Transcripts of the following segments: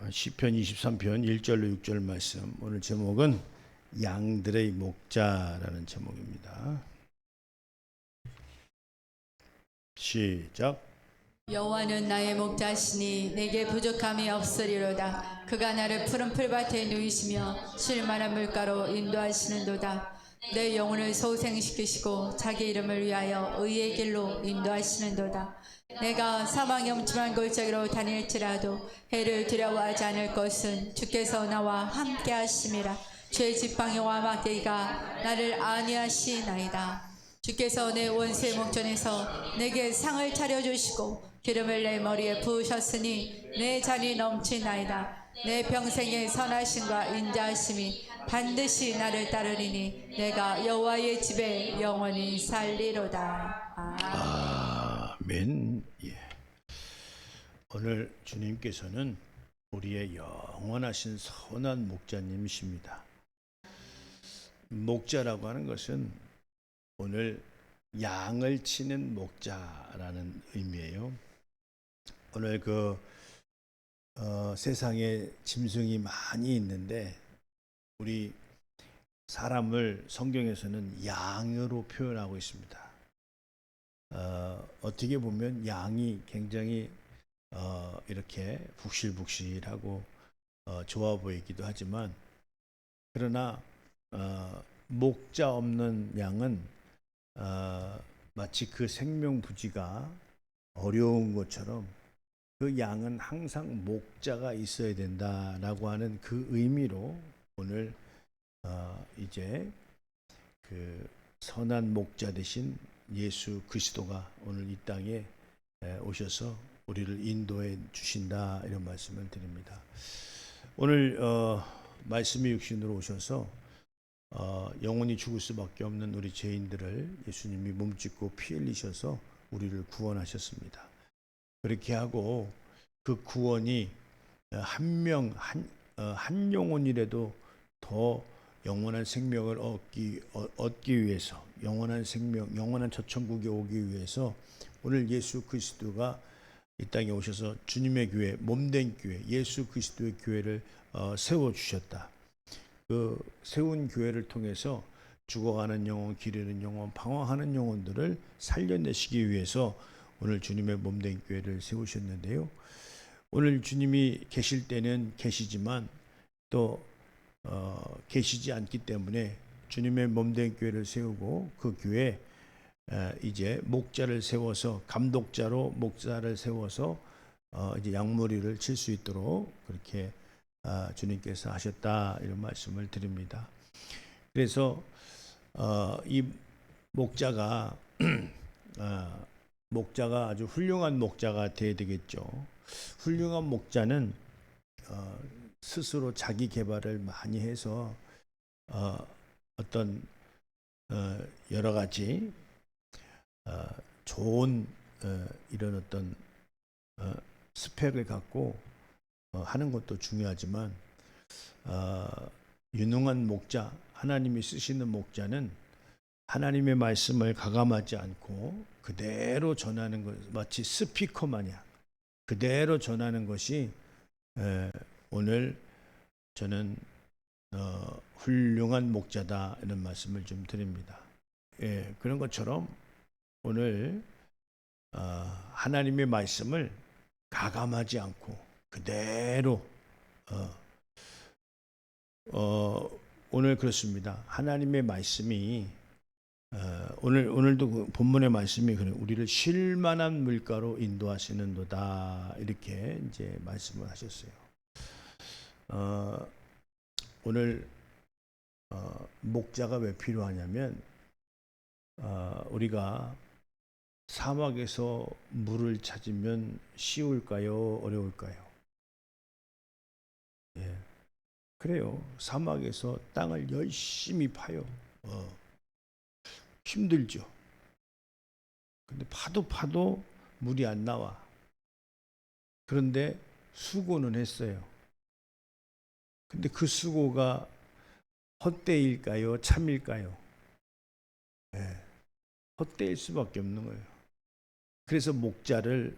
시편 23편 1절로 6절 말씀. 오늘 제목은 양들의 목자라는 제목입니다. 시작. 여호와는 나의 목자시니 내게 부족함이 없으리로다. 그가 나를 푸른 풀밭에 누이시며 쉴만한 물가로 인도하시는도다. 내 영혼을 소생시키시고 자기 이름을 위하여 의의 길로 인도하시는도다. 내가 사망의 음침한 골짜기로 다닐지라도 해를 두려워하지 않을 것은 주께서 나와 함께 하심이라. 주의 지팡이와 막대기가 나를 안위하시나이다. 주께서 내 원수의 목전에서 내게 상을 차려주시고 기름을 내 머리에 부으셨으니 내 잔이 넘치나이다. 내 평생의 선하심과 인자하심이 반드시 나를 따르리니 내가 여호와의 집에 영원히 살리로다. 아멘. 예. 오늘 주님께서는 우리의 영원하신 선한 목자님이십니다. 목자라고 하는 것은 오늘 양을 치는 목자라는 의미예요. 오늘 세상에 짐승이 많이 있는데 우리 사람을 성경에서는 양으로 표현하고 있습니다. 어떻게 보면 양이 굉장히 이렇게 북실북실하고 좋아 보이기도 하지만, 그러나 목자 없는 양은 마치 그 생명부지가 어려운 것처럼 그 양은 항상 목자가 있어야 된다라고 하는 그 의미로 오늘 이제 그 선한 목자 되신 예수 그리스도가 오늘 이 땅에 오셔서 우리를 인도해 주신다, 이런 말씀을 드립니다. 오늘 말씀이 육신으로 오셔서 영원히 죽을 수밖에 없는 우리 죄인들을 예수님이 몸짓고 피 흘리셔서 우리를 구원하셨습니다. 그렇게 하고 그 구원이 한 영혼이라도 더 영원한 생명을 얻기 위해서, 영원한 생명, 영원한 저천국에 오기 위해서 오늘 예수 그리스도가 이 땅에 오셔서 주님의 교회, 몸된 교회, 예수 그리스도의 교회를 세워주셨다. 그 세운 교회를 통해서 죽어가는 영혼, 기르는 영혼, 방황하는 영혼들을 살려내시기 위해서 오늘 주님의 몸된 교회를 세우셨는데요. 오늘 주님이 계실 때는 계시지만 또 계시지 않기 때문에 주님의 몸된 교회를 세우고 그 교회에 이제 목자를 세워서, 감독자로 목자를 세워서 이제 양머리를 칠 수 있도록 그렇게 주님께서 하셨다, 이런 말씀을 드립니다. 그래서 이 목자가 목자가 아주 훌륭한 목자가 되어야 되겠죠. 훌륭한 목자는 스스로 자기 개발을 많이 해서 어떤 여러 가지 좋은 이런 어떤 스펙을 갖고 하는 것도 중요하지만, 유능한 목자, 하나님이 쓰시는 목자는 하나님의 말씀을 가감하지 않고 그대로 전하는 것, 마치 스피커 마냥 그대로 전하는 것이 오늘 저는 훌륭한 목자다, 이런 말씀을 좀 드립니다. 예, 그런 것처럼 오늘 하나님의 말씀을 가감하지 않고 그대로 오늘 그렇습니다. 하나님의 말씀이 오늘도 그 본문의 말씀이 그래, 우리를 쉴만한 물가로 인도하시는도다, 이렇게 이제 말씀을 하셨어요. 오늘 목자가 왜 필요하냐면, 우리가 사막에서 물을 찾으면 쉬울까요, 어려울까요? 예, 그래요. 사막에서 땅을 열심히 파요. 힘들죠. 근데 파도 물이 안 나와. 그런데 수고는 했어요. 근데 그 수고가 헛되일까요, 참일까요? 예, 헛되일 수밖에 없는 거예요. 그래서 목자를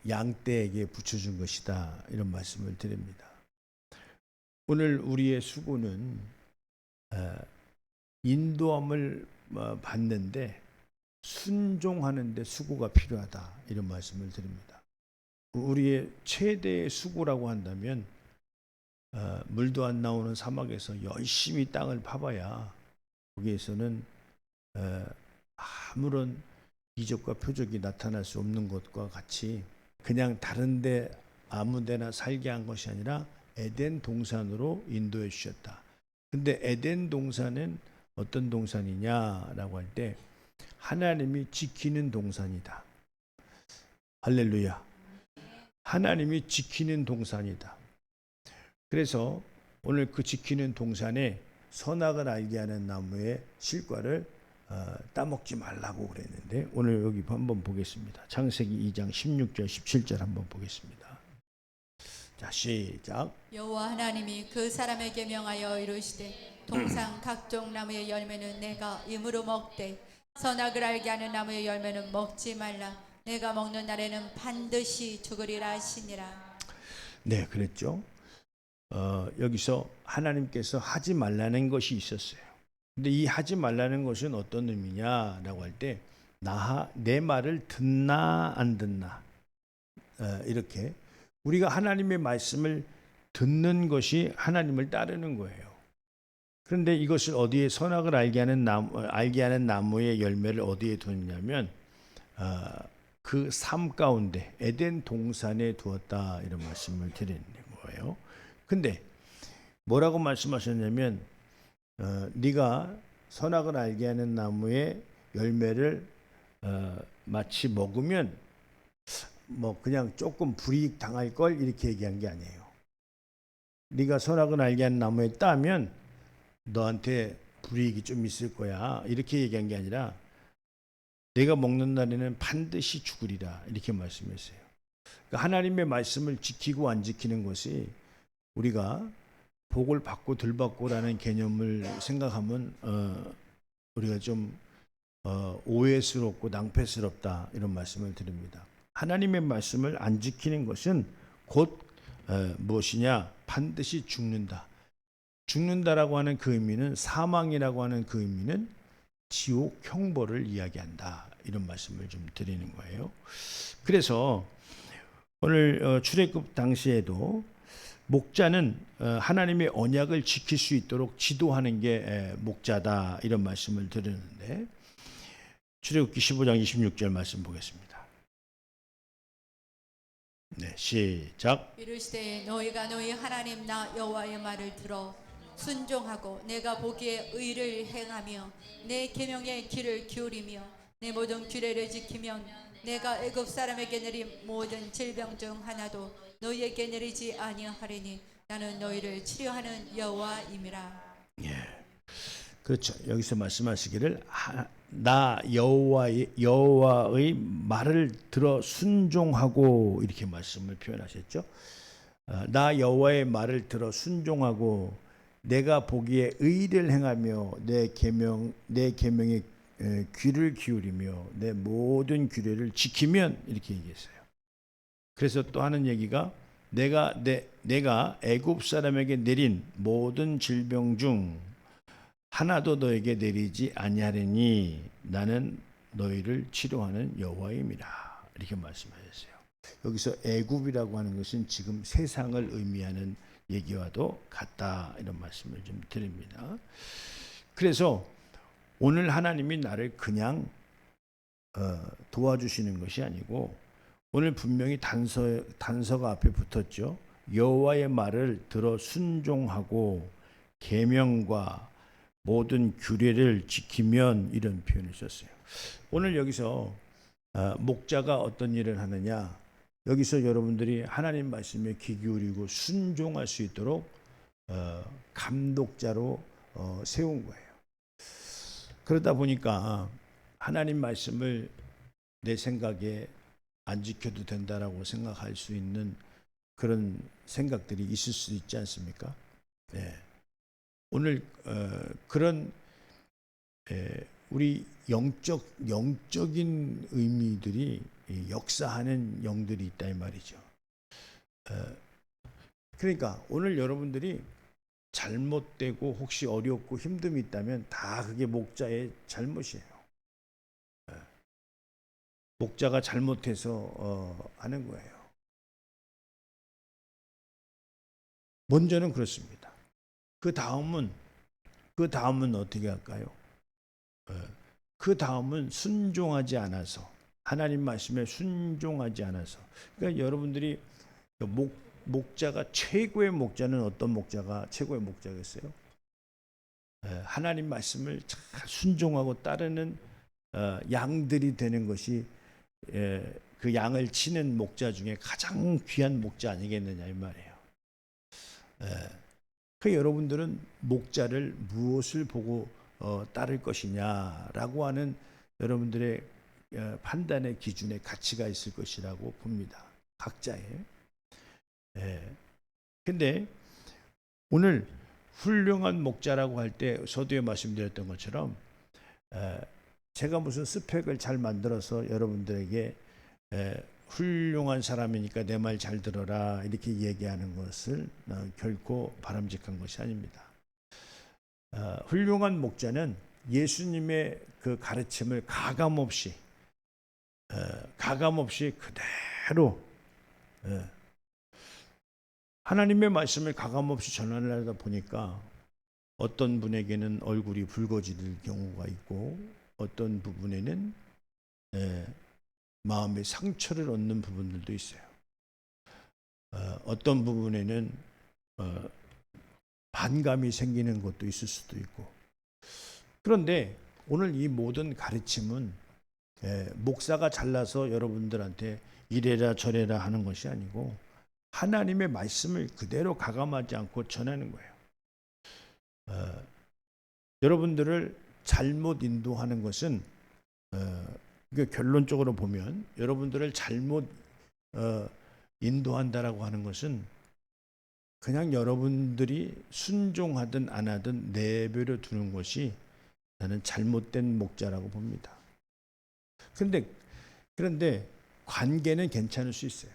양떼에게 붙여준 것이다, 이런 말씀을 드립니다. 오늘 우리의 수고는 인도함을 받는데 순종하는데 수고가 필요하다, 이런 말씀을 드립니다. 우리의 최대의 수고라고 한다면 물도 안 나오는 사막에서 열심히 땅을 파봐야 거기에서는 아무런 이적과 표적이 나타날 수 없는 것과 같이 그냥 다른데 아무데나 살게 한 것이 아니라 에덴 동산으로 인도해 주셨다. 근데 에덴 동산은 어떤 동산이냐라고 할 때 하나님이 지키는 동산이다. 할렐루야. 하나님이 지키는 동산이다. 그래서 오늘 그 지키는 동산에 선악을 알게 하는 나무의 실과를 따먹지 말라고 그랬는데, 오늘 여기 한번 보겠습니다. 창세기 2장 16절 17절 한번 보겠습니다. 자, 시작. 여호와 하나님이 그 사람에게 명하여 이르시되 동산 각종 나무의 열매는 내가 임으로 먹되 선악을 알게 하는 나무의 열매는 먹지 말라. 내가 먹는 날에는 반드시 죽으리라 하시니라. 네, 그랬죠. 여기서 하나님께서 하지 말라는 것이 있었어요. 근데 이 하지 말라는 것은 어떤 의미냐라고 할 때 내 말을 듣나 안 듣나, 이렇게 우리가 하나님의 말씀을 듣는 것이 하나님을 따르는 거예요. 그런데 이것을 어디에, 선악을 알게 하는 나무의 열매를 어디에 두느냐면 그 삶 가운데 에덴 동산에 두었다, 이런 말씀을 드리는 거예요. 근데 뭐라고 말씀하셨냐면 네가 선악을 알게 하는 나무의 열매를 마치 먹으면 뭐 그냥 조금 불이익 당할 걸, 이렇게 얘기한 게 아니에요. 네가 선악을 알게 하는 나무에 따면 너한테 불이익이 좀 있을 거야, 이렇게 얘기한 게 아니라 내가 먹는 날에는 반드시 죽으리라, 이렇게 말씀했어요. 그러니까 하나님의 말씀을 지키고 안 지키는 것이 우리가 복을 받고 덜 받고라는 개념을 생각하면 우리가 좀 오해스럽고 낭패스럽다, 이런 말씀을 드립니다. 하나님의 말씀을 안 지키는 것은 곧 무엇이냐? 반드시 죽는다. 죽는다라고 하는 그 의미는, 사망이라고 하는 그 의미는 지옥 형벌을 이야기한다, 이런 말씀을 좀 드리는 거예요. 그래서 오늘 출애굽 당시에도 목자는 하나님의 언약을 지킬 수 있도록 지도하는 게 목자다, 이런 말씀을 드리는데, 출애굽기 15장 26절 말씀 보겠습니다. 네, 시작. 이르시되 너희가 너희 하나님 나 여호와의 말을 들어 순종하고 내가 보기에 의를 행하며 내 계명의 귀를 기울이며 내 모든 규례를 지키면 내가 애굽 사람에게 내린 모든 질병 중 하나도 너희에게 내리지 아니하리니 나는 너희를 치료하는 여호와임이라. 그렇죠. 여기서 말씀하시기를 나 여호와의 말을 들어 순종하고, 이렇게 말씀을 표현하셨죠. 나 여호와의 말을 들어 순종하고 내가 보기에 의를 행하며 내 계명에 귀를 기울이며 내 모든 규례를 지키면, 이렇게 얘기했어요. 그래서 또 하는 얘기가 내가 애굽 사람에게 내린 모든 질병 중 하나도 너에게 내리지 아니하리니 나는 너희를 치료하는 여호와임이라, 이렇게 말씀하셨어요. 여기서 애굽이라고 하는 것은 지금 세상을 의미하는 얘기와도 같다, 이런 말씀을 좀 드립니다. 그래서 오늘 하나님이 나를 그냥 도와주시는 것이 아니고, 오늘 분명히 단서가 앞에 붙었죠. 여호와의 말을 들어 순종하고 계명과 모든 규례를 지키면, 이런 표현을 썼어요. 오늘 여기서 목자가 어떤 일을 하느냐, 여기서 여러분들이 하나님 말씀에 귀 기울이고 순종할 수 있도록 감독자로 세운 거예요. 그러다 보니까 하나님 말씀을 내 생각에 안 지켜도 된다라고 생각할 수 있는 그런 생각들이 있을 수 있지 않습니까? 네. 오늘 그런 우리 영적인 의미들이 역사하는 영들이 있다 이 말이죠. 그러니까 오늘 여러분들이 잘못되고 혹시 어렵고 힘듦이 있다면 다 그게 목자의 잘못이에요. 목자가 잘못해서 하는 거예요. 먼저는 그렇습니다. 그 다음은 어떻게 할까요? 그 다음은 순종하지 않아서, 하나님 말씀에 순종하지 않아서. 그러니까 여러분들이 목자가 최고의 목자는 어떤 목자가 최고의 목자겠어요? 하나님 말씀을 잘 순종하고 따르는 양들이 되는 것이 그 양을 치는 목자 중에 가장 귀한 목자 아니겠느냐 이 말이에요. 그 여러분들은 목자를 무엇을 보고 따를 것이냐라고 하는 여러분들의 판단의 기준에 가치가 있을 것이라고 봅니다. 각자의. 근데 오늘 훌륭한 목자라고 할 때 서두에 말씀드렸던 것처럼 제가 무슨 스펙을 잘 만들어서 여러분들에게 훌륭한 사람이니까 내 말 잘 들어라 이렇게 얘기하는 것을 결코 바람직한 것이 아닙니다. 훌륭한 목자는 예수님의 그 가르침을 가감없이 그대로 하나님의 말씀을 가감없이 전하려 하다 보니까 어떤 분에게는 얼굴이 붉어질 경우가 있고 어떤 부분에는 마음의 상처를 얻는 부분들도 있어요. 어떤 부분에는 반감이 생기는 것도 있을 수도 있고. 그런데 오늘 이 모든 가르침은 목사가 잘나서 여러분들한테 이래라 저래라 하는 것이 아니고 하나님의 말씀을 그대로 가감하지 않고 전하는 거예요. 여러분들을 잘못 인도하는 것은 결론적으로 보면 여러분들을 잘못 인도한다라고 하는 것은 그냥 여러분들이 순종하든 안 하든 내버려 두는 것이 나는 잘못된 목자라고 봅니다. 그런데 관계는 괜찮을 수 있어요.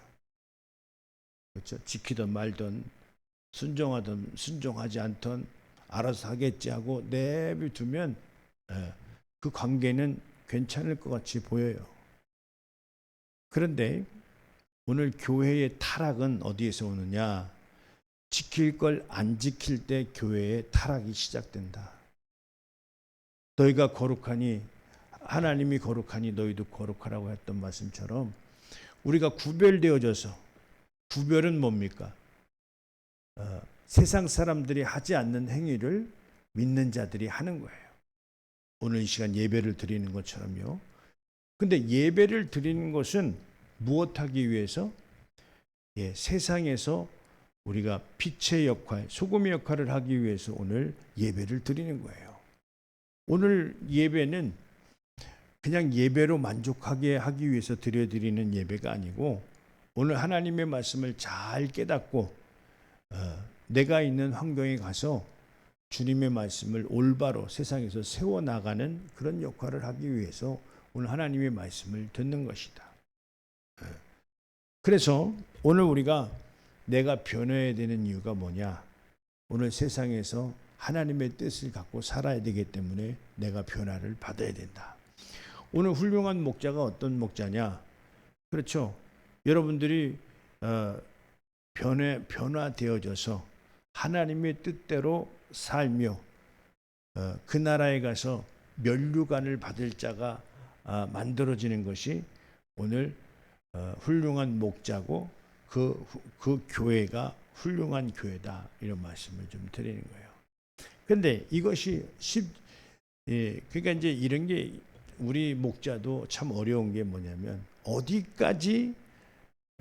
그렇죠? 지키든 말든 순종하든 순종하지 않든 알아서 하겠지 하고 내버려 두면 그 관계는 괜찮을 것 같이 보여요. 그런데 오늘 교회의 타락은 어디에서 오느냐? 지킬 걸 안 지킬 때 교회의 타락이 시작된다. 너희가 거룩하니 하나님이 거룩하니 너희도 거룩하라고 했던 말씀처럼 우리가 구별되어져서, 구별은 뭡니까? 세상 사람들이 하지 않는 행위를 믿는 자들이 하는 거예요. 오늘 이 시간 예배를 드리는 것처럼요. 근데 예배를 드리는 것은 무엇하기 위해서? 세상에서 우리가 빛의 역할, 소금의 역할을 하기 위해서 오늘 예배를 드리는 거예요. 오늘 예배는 그냥 예배로 만족하게 하기 위해서 드려드리는 예배가 아니고 오늘 하나님의 말씀을 잘 깨닫고 내가 있는 환경에 가서 주님의 말씀을 올바로 세상에서 세워나가는 그런 역할을 하기 위해서 오늘 하나님의 말씀을 듣는 것이다. 그래서 오늘 우리가 내가 변해야 되는 이유가 뭐냐? 오늘 세상에서 하나님의 뜻을 갖고 살아야 되기 때문에 내가 변화를 받아야 된다. 오늘 훌륭한 목자가 어떤 목자냐? 그렇죠. 여러분들이 변화되어져서 하나님의 뜻대로 살며 그 나라에 가서 면류관을 받을 자가 만들어지는 것이 오늘 훌륭한 목자고 그 교회가 훌륭한 교회다 이런 말씀을 좀 드리는 거예요. 그런데 이것이 그러니까 이제 이런 게 우리 목자도 참 어려운 게 뭐냐면 어디까지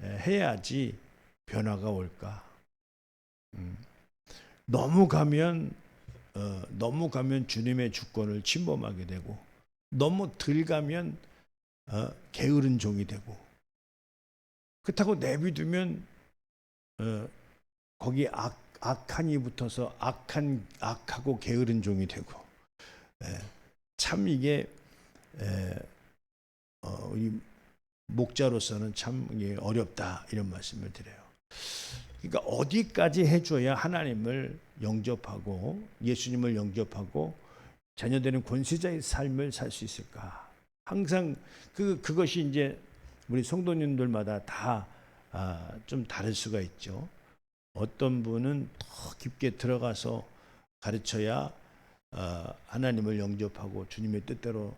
해야지 변화가 올까? 너무 가면 주님의 주권을 침범하게 되고 너무 덜 가면 게으른 종이 되고 그렇다고 내비두면 거기 악한이 붙어서 악하고 게으른 종이 되고 참 이게 우리 목자로서는 참 이게 어렵다 이런 말씀을 드려요. 그러니까 어디까지 해줘야 하나님을 영접하고 예수님을 영접하고 자녀되는 권세자의 삶을 살 수 있을까? 항상 그것이 이제 우리 성도님들마다 다 좀 다를 수가 있죠. 어떤 분은 더 깊게 들어가서 가르쳐야 하나님을 영접하고 주님의 뜻대로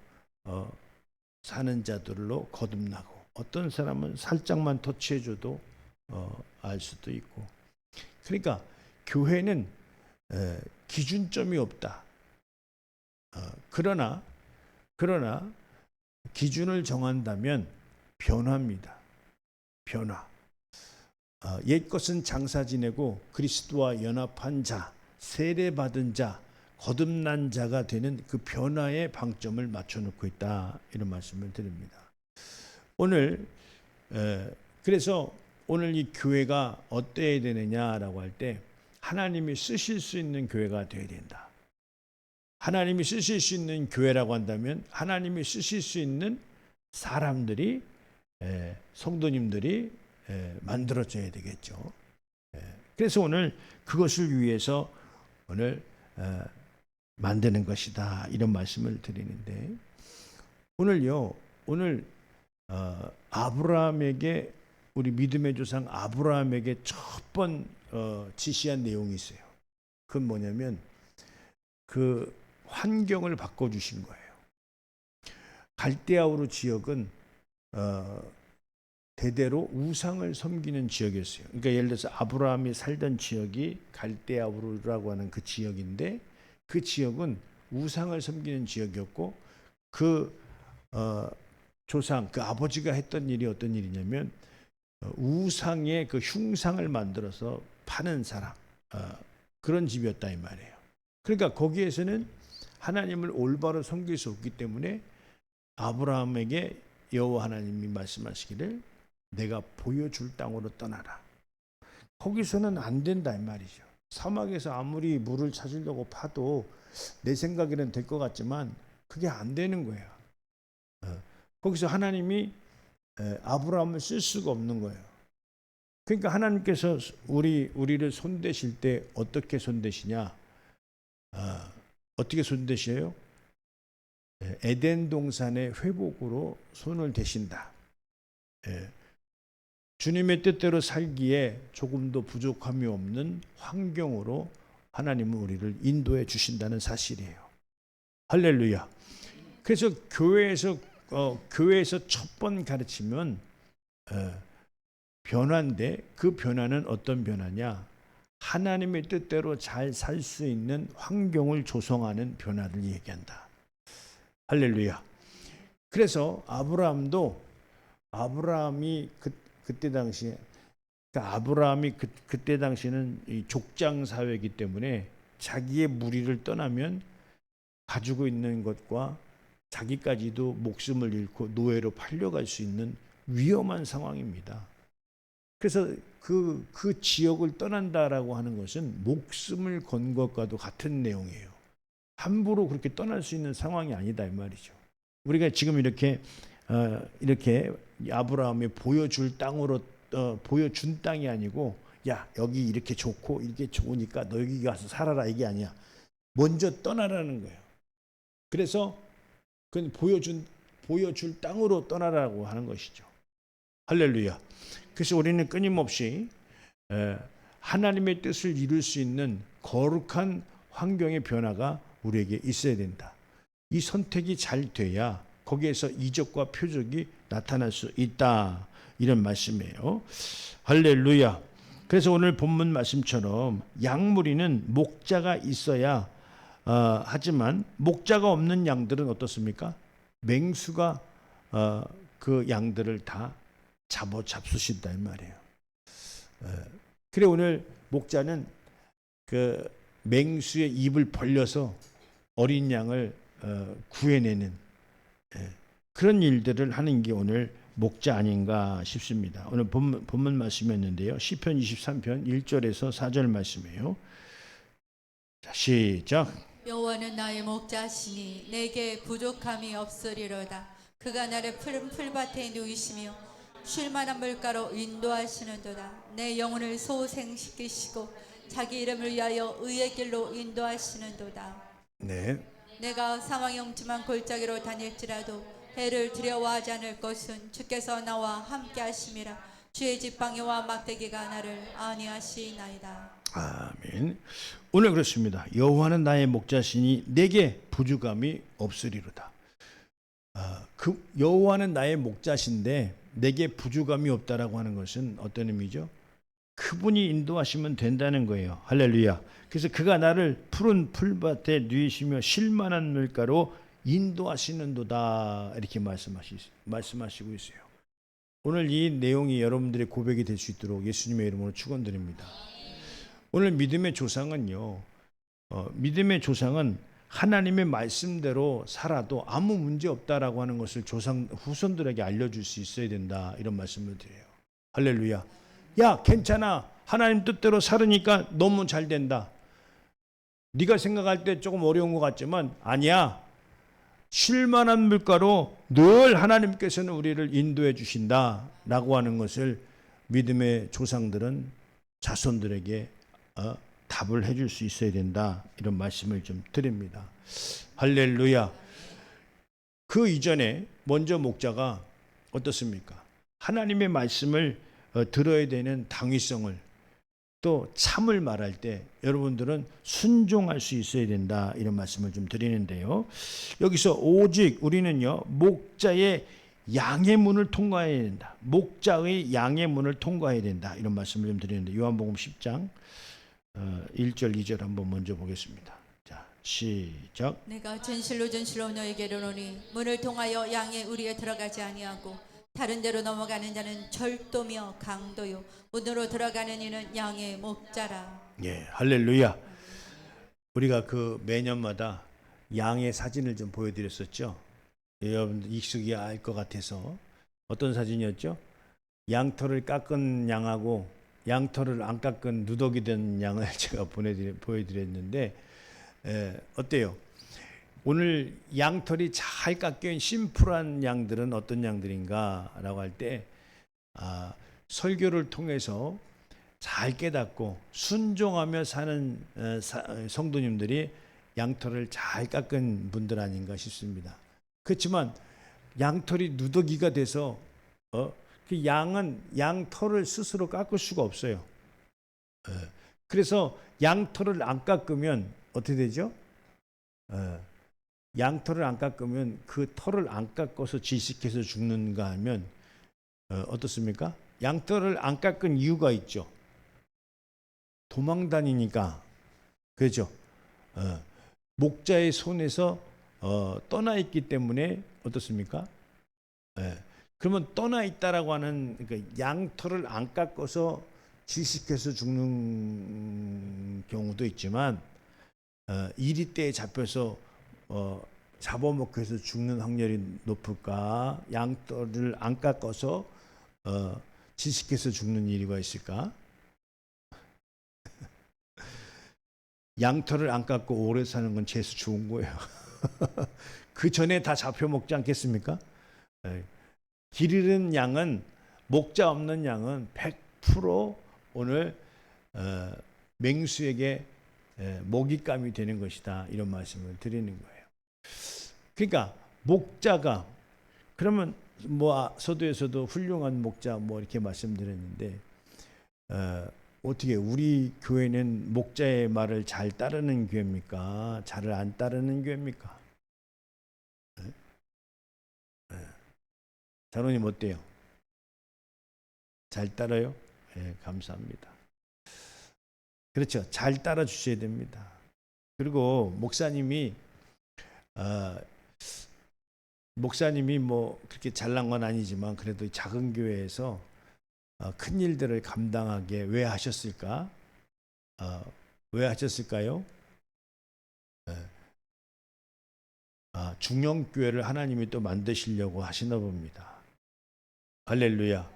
사는 자들로 거듭나고, 어떤 사람은 살짝만 터치해줘도 알 수도 있고. 그러니까 교회는 기준점이 없다. 그러나 기준을 정한다면 변화입니다. 변화. 옛 것은 장사 지내고 그리스도와 연합한 자, 세례받은 자, 거듭난 자가 되는 그 변화의 방점을 맞춰놓고 있다, 이런 말씀을 드립니다. 오늘 그래서 오늘 이 교회가 어때야 되느냐라고 할 때 하나님이 쓰실 수 있는 교회가 되어야 된다. 하나님이 쓰실 수 있는 교회라고 한다면 하나님이 쓰실 수 있는 사람들이, 성도님들이 만들어져야 되겠죠. 그래서 오늘 그것을 위해서 오늘 만드는 것이다, 이런 말씀을 드리는데, 오늘 아브라함에게, 우리 믿음의 조상 아브라함에게 첫 번 지시한 내용이 있어요. 그건 뭐냐면 그 환경을 바꿔주신 거예요. 갈대아우르 지역은 대대로 우상을 섬기는 지역이었어요. 그러니까 예를 들어서 아브라함이 살던 지역이 갈대아우르라고 하는 그 지역인데, 그 지역은 우상을 섬기는 지역이었고, 그 조상, 그 아버지가 했던 일이 어떤 일이냐면 우상의 그 흉상을 만들어서 파는 사람, 그런 집이었다 이 말이에요. 그러니까 거기에서는 하나님을 올바로 섬길 수 없기 때문에 아브라함에게 여호와 하나님이 말씀하시기를 내가 보여줄 땅으로 떠나라. 거기서는 안 된다 이 말이죠. 사막에서 아무리 물을 찾으려고 파도 내 생각에는 될 것 같지만 그게 안 되는 거예요. 거기서 하나님이 아브라함을 쓸 수가 없는 거예요. 그러니까 하나님께서 우리를 손대실 때 어떻게 손대시냐? 어떻게 손대셔요? 에덴 동산의 회복으로 손을 대신다. 주님의 뜻대로 살기에 조금도 부족함이 없는 환경으로 하나님은 우리를 인도해 주신다는 사실이에요. 할렐루야. 그래서 교회에서 첫 번 가르치면 변화인데, 그 변화는 어떤 변화냐? 하나님의 뜻대로 잘 살 수 있는 환경을 조성하는 변화를 얘기한다. 할렐루야. 그래서 아브라함이 그때 당시에, 그러니까 아브라함이 그때 당시에는 이 족장 사회이기 때문에 자기의 무리를 떠나면 가지고 있는 것과 자기까지도 목숨을 잃고 노예로 팔려갈 수 있는 위험한 상황입니다. 그래서 그 지역을 떠난다라고 하는 것은 목숨을 건 것과도 같은 내용이에요. 함부로 그렇게 떠날 수 있는 상황이 아니다 이 말이죠. 우리가 지금 이렇게 아브라함이 보여줄 땅으로 보여준 땅이 아니고, 야 여기 이렇게 좋고 이렇게 좋으니까 너 여기 가서 살아라, 이게 아니야. 먼저 떠나라는 거예요. 그래서 그건 보여줄 땅으로 떠나라고 하는 것이죠. 할렐루야. 그래서 우리는 끊임없이 하나님의 뜻을 이룰 수 있는 거룩한 환경의 변화가 우리에게 있어야 된다. 이 선택이 잘 돼야 거기에서 이적과 표적이 나타날 수 있다, 이런 말씀이에요. 할렐루야. 그래서 오늘 본문 말씀처럼 양무리는 목자가 있어야 하지만 목자가 없는 양들은 어떻습니까? 맹수가 그 양들을 다 잡수신다 이 말이에요. 그래 오늘 목자는 그 맹수의 입을 벌려서 어린 양을 구해내는 그런 일들을 하는 게 오늘 목자 아닌가 싶습니다. 오늘 본문 말씀이었는데요. 시편 23편 1절에서 4절 말씀이에요. 자, 시작. 여호와는 나의 목자시니 내게 부족함이 없으리로다. 그가 나를 푸른 풀밭에 누이시며 쉴 만한 물가로 인도하시는도다. 내 영혼을 소생시키시고 자기 이름을 위하여 의의 길로 인도하시는도다. 네. 내가 사망의 엄침한 골짜기로 다닐지라도 해를 두려워하지 않을 것은 주께서 나와 함께 하심이라. 주의 지팡이와 막대기가 나를 안위하시나이다. 아멘. 오늘 그렇습니다. 여호와는 나의 목자시니 내게 부족함이 없으리로다. 그 여호와는 나의 목자신데 내게 부족함이 없다라고 하는 것은 어떤 의미죠? 그분이 인도하시면 된다는 거예요. 할렐루야. 그래서 그가 나를 푸른 풀밭에 누이시며 쉴만한 물가로 인도하시는도다, 이렇게 말씀하시고 있어요. 오늘 이 내용이 여러분들의 고백이 될 수 있도록 예수님의 이름으로 축원드립니다. 오늘 믿음의 조상은요, 믿음의 조상은 하나님의 말씀대로 살아도 아무 문제 없다라고 하는 것을 후손들에게 알려줄 수 있어야 된다, 이런 말씀을 드려요. 할렐루야. 야, 괜찮아. 하나님 뜻대로 살으니까 너무 잘 된다. 네가 생각할 때 조금 어려운 것 같지만 아니야. 쉴만한 물가로 늘 하나님께서는 우리를 인도해 주신다라고 하는 것을 믿음의 조상들은 자손들에게 답을 해줄 수 있어야 된다, 이런 말씀을 좀 드립니다. 할렐루야. 그 이전에 먼저 목자가 어떻습니까? 하나님의 말씀을 들어야 되는 당위성을, 또 참을 말할 때 여러분들은 순종할 수 있어야 된다, 이런 말씀을 좀 드리는데요. 여기서 오직 우리는요, 목자의 양의 문을 통과해야 된다. 목자의 양의 문을 통과해야 된다, 이런 말씀을 좀 드리는데, 요한복음 10장 1절 2절 한번 먼저 보겠습니다. 자, 시작. 내가 진실로 진실로 너에게 이르노니 문을 통하여 양의 우리에 들어가지 아니하고 다른 데로 넘어가는 자는 절도며 강도요 문으로 들어가는 이는 양의 목자라. 예, 할렐루야. 우리가 그 매년마다 양의 사진을 좀 보여드렸었죠. 여러분들 익숙히 알 것 같아서. 어떤 사진이었죠? 양털을 깎은 양하고 양털을 안 깎은 누더기 된 양을 제가 보여드렸는데, 어때요? 오늘 양털이 잘 깎여있는 심플한 양들은 어떤 양들인가 라고 할 때, 설교를 통해서 잘 깨닫고 순종하며 사는 성도님들이 양털을 잘 깎은 분들 아닌가 싶습니다. 그렇지만 양털이 누더기가 돼서 그 양은 양털을 스스로 깎을 수가 없어요. 그래서 양털을 안 깎으면 어떻게 되죠? 양털을 안 깎으면, 그 털을 안 깎아서 질식해서 죽는가 하면 어떻습니까? 양털을 안 깎은 이유가 있죠. 도망 다니니까. 그렇죠? 목자의 손에서 떠나 있기 때문에 어떻습니까? 그러면 떠나 있다라고 하는, 그러니까 양털을 안 깎아서 질식해서 죽는 경우도 있지만, 이리떼에 잡혀서 잡아먹고 해서 죽는 확률이 높을까? 양털을 안 깎아서 질식해서 죽는 이유가 있을까? 양털을 안 깎고 오래 사는 건 재수 좋은 거예요. 그 전에 다 잡혀먹지 않겠습니까? 길 잃은 양은, 목자 없는 양은 100% 오늘 맹수에게 먹잇감이 되는 것이다, 이런 말씀을 드리는 거예요. 그러니까 목자가, 그러면 뭐 서두에서도 훌륭한 목자 뭐 이렇게 말씀드렸는데, 어떻게 우리 교회는 목자의 말을 잘 따르는 교회입니까? 잘 안 따르는 교회입니까? 자로님 어때요? 잘 따라요? 네, 감사합니다. 그렇죠. 잘 따라 주셔야 됩니다. 그리고 목사님이 뭐 그렇게 잘난 건 아니지만 그래도 작은 교회에서 큰 일들을 감당하게 왜 하셨을까? 왜 하셨을까요? 중형교회를 하나님이 또 만드시려고 하시나 봅니다. 할렐루야.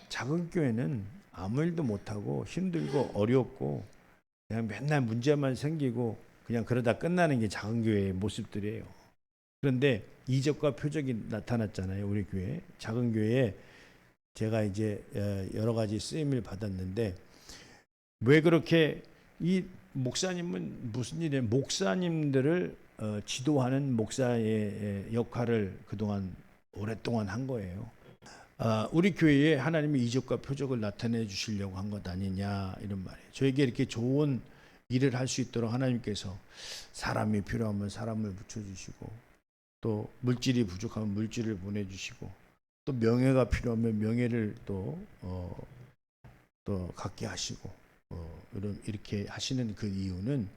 작은 교회는 아무 일도 못하고 힘들고 어렵고 그냥 맨날 문제만 생기고 그냥 그러다 끝나는 게 작은 교회의 모습들이에요. 그런데 이적과 표적이 나타났잖아요. 우리 교회 작은 교회에 제가 이제 여러 가지 쓰임을 받았는데 왜 그렇게 이 목사님은 무슨 일에 목사님들을 지도하는 목사의 역할을 그동안 오랫동안 한 거예요. 우리 교회에 하나님이 이적과 표적을 나타내 주시려고 한 것 아니냐 이런 말이에요. 저에게 이렇게 좋은 일을 할 수 있도록 하나님께서 사람이 필요하면 사람을 붙여주시고 또 물질이 부족하면 물질을 보내주시고 또 명예가 필요하면 명예를 또 갖게 하시고 이렇게 하시는 그 이유는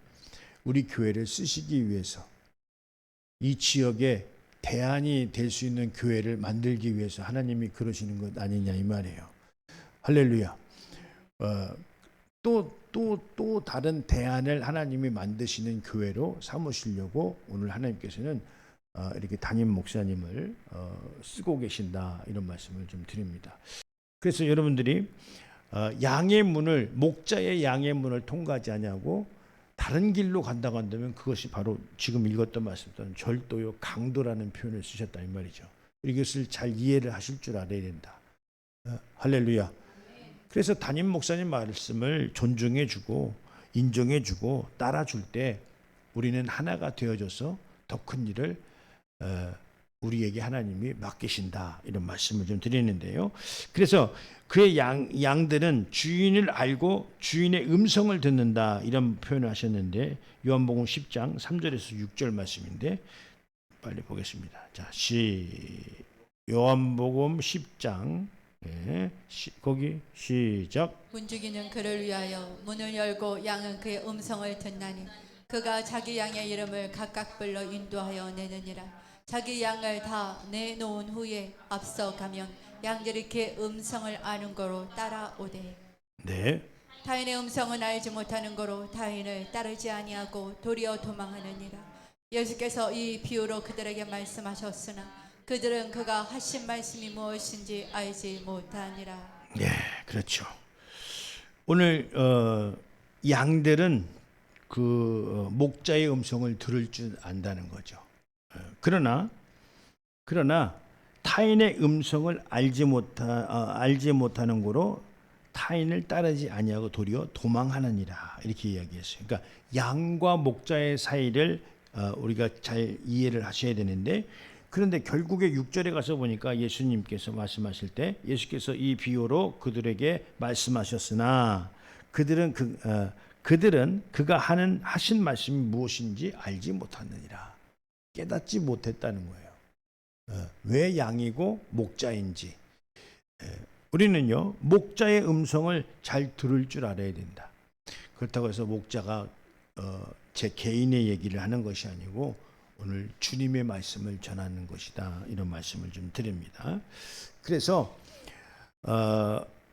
우리 교회를 쓰시기 위해서 이 지역에 대안이 될 수 있는 교회를 만들기 위해서 하나님이 그러시는 것 아니냐 이 말이에요. 할렐루야. 또 다른 대안을 하나님이 만드시는 교회로 삼으시려고 오늘 하나님께서는 이렇게 담임 목사님을 쓰고 계신다 이런 말씀을 좀 드립니다. 그래서 여러분들이 양의 문을 목자의 양의 문을 통과하지 아니하고 다른 길로 간다고 한다면 그것이 바로 지금 읽었던 말씀처럼 절도요 강도라는 표현을 쓰셨다 이 말이죠. 이것을 잘 이해를 하실 줄 알아야 된다. 할렐루야. 그래서 담임 목사님 말씀을 존중해주고 인정해주고 따라줄 때 우리는 하나가 되어져서 더 큰 일을 우리에게 하나님이 맡기신다 이런 말씀을 좀 드리는데요. 그래서 그의 양들은 주인을 알고 주인의 음성을 듣는다 이런 표현을 하셨는데 요한복음 10장 3절에서 6절 말씀인데 빨리 보겠습니다. 자, 요한복음 10장 거기 시작. 문지기는 그를 위하여 문을 열고 양은 그의 음성을 듣나니 그가 자기 양의 이름을 각각 불러 인도하여 내느니라. 자기 양을 다 내놓은 후에 앞서가면 양들이 그의 음성을 아는 거로 따라오되 네. 타인의 음성은 알지 못하는 거로 타인을 따르지 아니하고 도리어 도망하느니라. 예수께서 이 비유로 그들에게 말씀하셨으나 그들은 그가 하신 말씀이 무엇인지 알지 못하니라. 네, 그렇죠. 오늘 양들은 그 목자의 음성을 들을 줄 안다는 거죠. 그러나 타인의 음성을 알지 못하는 거로 타인을 따르지 아니하고 도리어 도망하느니라 이렇게 이야기했어요. 그러니까 양과 목자의 사이를 우리가 잘 이해를 하셔야 되는데 그런데 결국에 6절에 가서 보니까 예수님께서 말씀하실 때 예수께서 이 비유로 그들에게 말씀하셨으나 그들은 그가 하신 말씀이 무엇인지 알지 못하느니라. 깨닫지 못했다는 거예요. 왜 양이고 목자인지. 우리는요 목자의 음성을 잘 들을 줄 알아야 된다. 그렇다고 해서 목자가 제 개인의 얘기를 하는 것이 아니고 오늘 주님의 말씀을 전하는 것이다 이런 말씀을 좀 드립니다. 그래서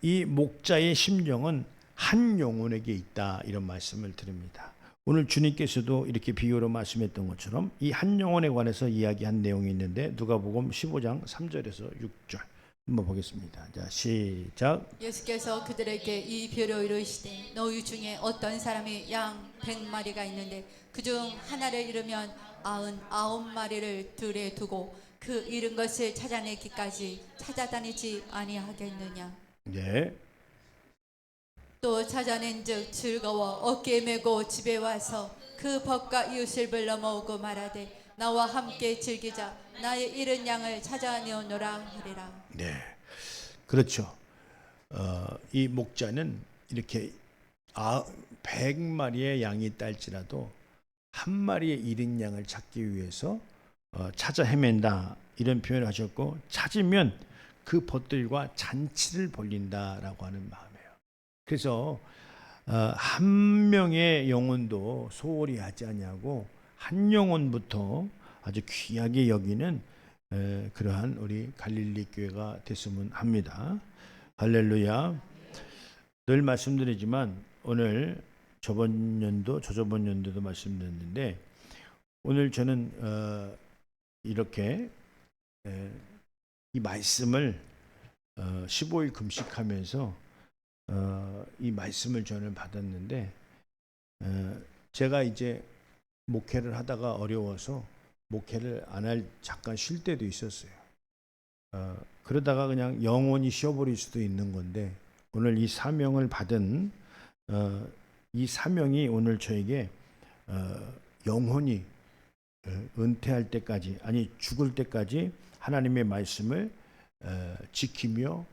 이 목자의 심령은 한 영혼에게 있다 이런 말씀을 드립니다. 오늘 주님께서도 이렇게 비유로 말씀했던 것처럼 이 한 영혼에 관해서 이야기한 내용이 있는데 누가복음 15장 3절에서 6절 한번 보겠습니다. 자, 시작. 예수께서 그들에게 이 비유로 이르시되 너희 중에 어떤 사람이 양 100마리가 있는데 그중 하나를 잃으면 99마리를 들에 두고 그 잃은 것을 찾아내기까지 찾아다니지 아니하겠느냐. 네. 또 찾아낸즉 즐거워 어깨에 메고 집에 와서 그 벗과 이웃을 불러 모으고 말하되 나와 함께 즐기자 나의 잃은 양을 찾아내오노라 하리라. 네. 그렇죠. 이 목자는 이렇게 100마리의 양이 있달지라도 한 마리의 잃은 양을 찾기 위해서 찾아 헤맨다 이런 표현을 하셨고 찾으면 그 벗들과 잔치를 벌린다라고 하는 마음이에요. 그래서 한 명의 영혼도 소홀히 하지 아니하고 한 영혼부터 아주 귀하게 여기는 그러한 우리 갈릴리 교회가 됐으면 합니다. 할렐루야. 늘 말씀드리지만 오늘 저번 연도 저저번 연도도 말씀드렸는데 오늘 저는 이렇게 이 말씀을 15일 금식하면서 이 말씀을 저는 받았는데 제가 이제 목회를 하다가 어려워서 목회를 안 할 잠깐 쉴 때도 있었어요. 그러다가 그냥 영원히 쉬어버릴 수도 있는 건데 오늘 이 사명을 받은 이 사명이 오늘 저에게 영원히 은퇴할 때까지 아니 죽을 때까지 하나님의 말씀을 지키며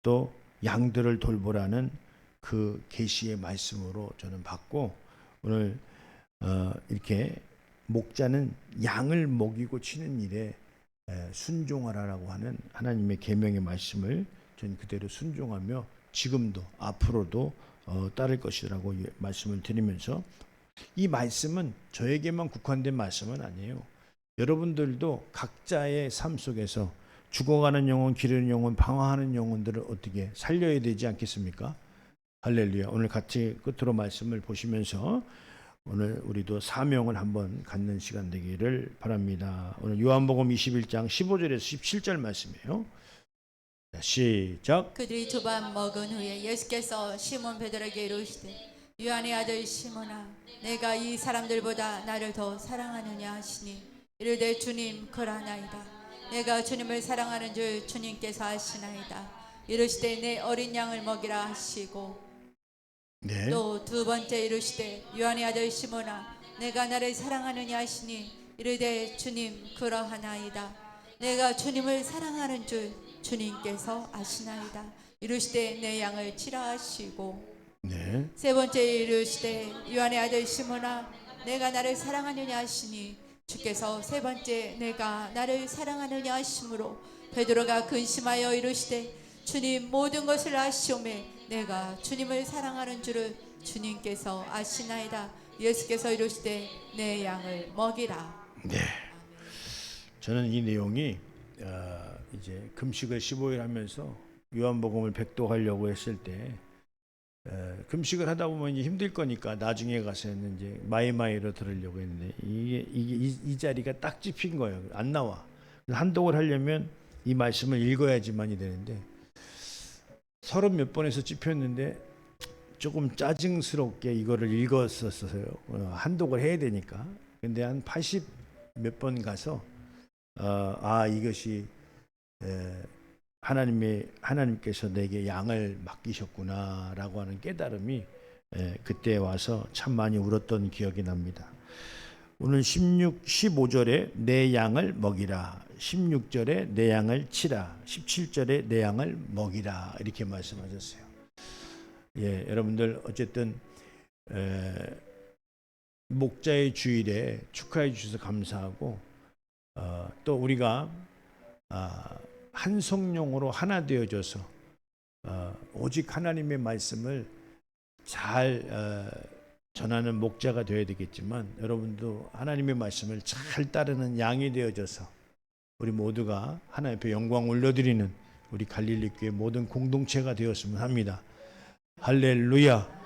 또 양들을 돌보라는 그 계시의 말씀으로 저는 받고 오늘 이렇게 목자는 양을 먹이고 치는 일에 순종하라라고 하는 하나님의 계명의 말씀을 전 그대로 순종하며 지금도 앞으로도 따를 것이라고 말씀을 드리면서 이 말씀은 저에게만 국한된 말씀은 아니에요. 여러분들도 각자의 삶 속에서 죽어가는 영혼, 기르는 영혼, 방황하는 영혼들을 어떻게 살려야 되지 않겠습니까? 할렐루야. 오늘 같이 끝으로 말씀을 보시면서 오늘 우리도 사명을 한번 갖는 시간 되기를 바랍니다. 오늘 요한복음 21장 15절에서 17절 말씀이에요. 시작. 그들이 두 밥 먹은 후에 예수께서 시몬 베드로에게 이르시되 요한의 아들 시몬아 내가 이 사람들보다 나를 더 사랑하느냐 하시니 이르되 주님 그러나이다. 내가 주님을 사랑하는 줄 주님께서 아시나이다. 이르시되 내 어린 양을 먹이라 하시고 네. 또 두 번째 이르시되 요한의 아들 시몬아 내가 나를 사랑하느냐 하시니 이르되 주님 그러하나이다. 내가 주님을 사랑하는 줄 주님께서 아시나이다. 이르시되 내 양을 치라 하시고 네. 세 번째 이르시되 요한의 아들 시몬아 내가 나를 사랑하느냐 하시니 주께서 세 번째 내가 나를 사랑하느냐 하심으로 베드로가 근심하여 이르시되 주님 모든 것을 아시오매 내가 주님을 사랑하는 줄을 주님께서 아시나이다. 예수께서 이르시되 내 양을 먹이라. 네. 저는 이 내용이 이제 금식을 15일 하면서 요한복음을 백독하려고 했을 때 금식을 하다 보면 이제 힘들 거니까 나중에 가서는 이제 마이마이로 들으려고 했는데 이 자리가 딱 찝힌 거예요. 안 나와. 한독을 하려면 이 말씀을 읽어야지만이 되는데 30몇 번에서 찝혔는데 조금 짜증스럽게 이거를 읽었었어요. 한독을 해야 되니까. 근데 한 80 몇 번 가서 이것이 하나님께서 내게 양을 맡기셨구나라고 하는 깨달음이 그때 와서 참 많이 울었던 기억이 납니다. 오늘 15절에 내 양을 먹이라, 16절에 내 양을 치라, 17절에 내 양을 먹이라 이렇게 말씀하셨어요. 여러분들 어쨌든 목자의 주일에 축하해 주셔서 감사하고 또 우리가 한 성령으로 하나 되어져서 오직 하나님의 말씀을 잘 전하는 목자가 되어야 되겠지만 여러분도 하나님의 말씀을 잘 따르는 양이 되어져서 우리 모두가 하나님 앞에 영광 올려드리는 우리 갈릴리 교회 모든 공동체가 되었으면 합니다. 할렐루야.